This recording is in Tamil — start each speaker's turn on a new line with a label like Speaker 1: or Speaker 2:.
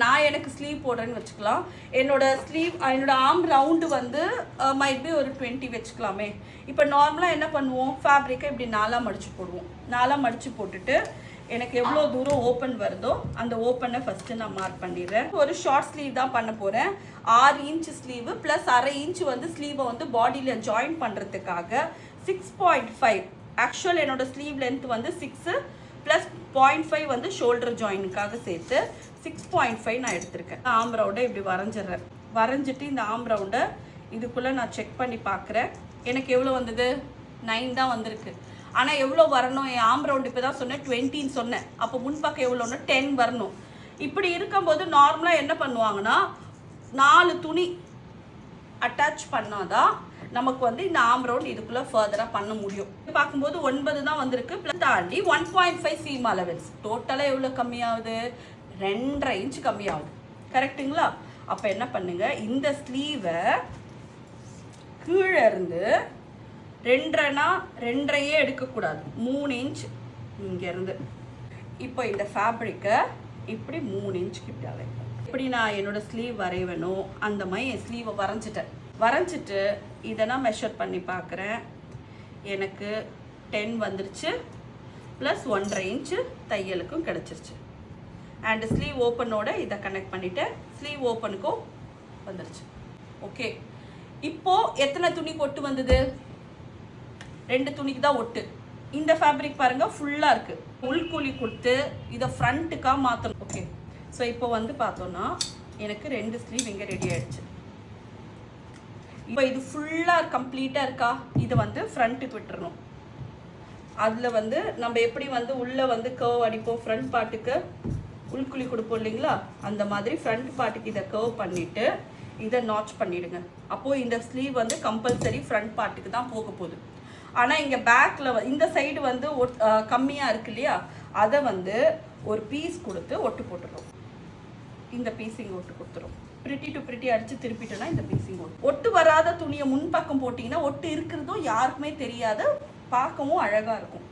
Speaker 1: நான் எனக்கு ஸ்லீவ் போடுறேன்னு வச்சுக்கலாம். என்னோட ஸ்லீவ் என்னோட ஆர்ம் ரவுண்டு வந்து மைட் பி ஒரு 20 வச்சுக்கலாமே. இப்போ நார்மலாக என்ன பண்ணுவோம், ஃபேப்ரிக்கை இப்படி 4ஆக மடித்து போடுவோம். 4ஆக மடித்து போட்டுட்டு எனக்கு எவ்வளோ தூரம் ஓப்பன் வருதோ அந்த ஓப்பனை ஃபஸ்ட்டு நான் மார்க் பண்ணிடுறேன். ஒரு ஷார்ட் ஸ்லீவ் தான் பண்ண போகிறேன். 6 இன்ச் ஸ்லீவு ப்ளஸ் அரை இன்ச் வந்து ஸ்லீவை வந்து பாடியில் ஜாயின் பண்ணுறதுக்காக 6.5. ஆக்சுவல் என்னோட ஸ்லீவ் லென்த் வந்து 6 ப்ளஸ் 0.5 வந்து ஷோல்டர் ஜாயினுக்காக சேர்த்து 6.5 நான் எடுத்திருக்கேன். ஆம் ரவுண்டை இப்படி வரைஞ்சிட்றேன். வரைஞ்சிட்டு இந்த ஆம் ரவுண்டை இதுக்குள்ளே நான் செக் பண்ணி பார்க்குறேன். எனக்கு எவ்வளோ வந்தது? 9 தான் வந்திருக்கு. ஆனால் எவ்வளோ வரணும்? என் ஆம் ரவுண்டு இப்போ தான் சொன்னேன் 20ன்னு சொன்னேன். அப்போ முன்பக்கம் எவ்வளோன்னா 10 வரணும். இப்படி இருக்கும்போது நார்மலாக என்ன பண்ணுவாங்கன்னா 4 துணி அட்டாச் பண்ணாதான் நமக்கு வந்து இந்த ஆம் ரவுண்ட் இதுக்குள்ளே ஃபர்தராக பண்ண முடியும். பார்க்கும்போது 9 தான் வந்திருக்கு. ப்ளஸ் தாண்டி 1.5 சீம் அலவன்ஸ் டோட்டலாக எவ்வளோ கம்மியாகுது? 2.5 இன்ச் கம்மியாகுது. கரெக்டுங்களா? அப்போ என்ன பண்ணுங்க, இந்த ஸ்லீவை கீழே இருந்து 2.5னா 2.5 எடுக்கக்கூடாது, 3 இன்ச் இங்கேருந்து. இப்போ இந்த ஃபேப்ரிக்கை இப்படி 3 இன்ச்சுக்கு இப்படி அலைப்பேன். இப்படி நான் என்னோடய ஸ்லீவ் வரைவேணும் அந்த மாதிரி என் ஸ்லீவை வரைஞ்சிட்டு இதை நான் மெஷர் பண்ணி பார்க்குறேன். எனக்கு 10 வந்துருச்சு. ப்ளஸ் 1.5 இன்ச்சு தையலுக்கும் கிடச்சிருச்சு. அண்டு ஸ்லீவ் ஓப்பனோட இதை கனெக்ட் பண்ணிவிட்டேன். ஸ்லீவ் ஓப்பனுக்கும் வந்துருச்சு. ஓகே, இப்போது எத்தனை துணிக்கு ஒட்டு வந்தது? 2 துணிக்கு தான் ஒட்டு. இந்த ஃபேப்ரிக் பாருங்கள் ஃபுல்லாக இருக்குது. உள்கூலி கொடுத்து இதை ஃப்ரண்ட்டுக்காக மாற்றணும். ஓகே, ஸோ இப்போ வந்து பார்த்தோன்னா எனக்கு 2 ஸ்லீவ் இங்கே ரெடி ஆகிடுச்சு. இப்போ இது ஃபுல்லாக கம்ப்ளீட்டாக இருக்கா? இதை வந்து ஃப்ரண்ட்டுக்கு விட்டுறணும். அதில் வந்து நம்ம எப்படி வந்து உள்ளே வந்து கர்வ் அடிப்போம், ஃப்ரண்ட் பார்ட்டுக்கு உள்குழி கொடுப்போம் இல்லைங்களா, அந்த மாதிரி ஃப்ரண்ட் பார்ட்டுக்கு இதை கர்வ் பண்ணிவிட்டு இதை நாச் பண்ணிவிடுங்க. அப்போது இந்த ஸ்லீவ் வந்து கம்பல்சரி ஃப்ரண்ட் பார்ட்டுக்கு தான் போக போகுது. ஆனால் இங்கே பேக்கில் இந்த சைடு வந்து கம்மியாக இருக்கு இல்லையா, அதை வந்து ஒரு பீஸ் கொடுத்து ஒட்டு போட்டுடும். இந்த பீஸிங் ஒட்டு கொடுத்துரும். பிரிட்டி டு பிரிட்டி அடித்து திருப்பிட்டோன்னா இந்த பீஸிங் ஒட்டு வராத துணியை முன்பக்கம் போட்டிங்கன்னா ஒட்டு இருக்கிறதும் யாருக்குமே தெரியாது, பார்க்கவும் அழகாக இருக்கும்.